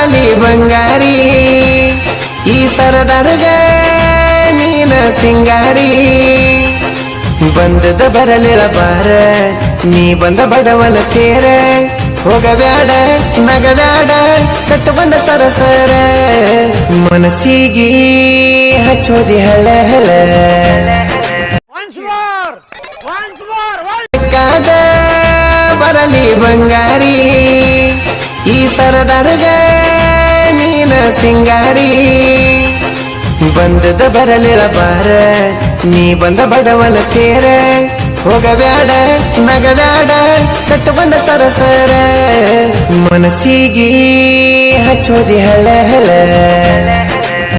ಬರಲಿ ಬಂಗಾರಿ ಈ ಸರದಾರಗ ನೀನ ಸಿಂಗಾರಿ ಬಂದದ ಬರಲಿಳ ಬಾರ ನೀ ಬಂದ ಬಡವನ ಸೇರ ಹೋಗಬ್ಯಾಡ ನಗಬ್ಯಾಡ ಸಟ್ಟು ಬಂದ ಸರಸರ ಮನಸ್ಸಿಗೆ ಹಚ್ಚೋದಿ ಹಳ ಹಳ ಕಾದ ಬರಲಿ ಬಂಗಾರಿ ಈ ಸರದಾರಗ ನೀನ ಸಿಂಗಾರಿ ಬಂದದ ಬರಲಿಳ ಬಾರ ನೀ ಬಂದ ಬಡವನ ಸೇರ ಹೋಗಬ್ಯಾಡ ನಗಬ್ಯಾಡ ಸಟ್ಟು ಬಂದ ಸರಸರ ಮನಸ್ಸಿಗೆ ಹಚ್ಚೋದಿ ಹಳ ಹಳ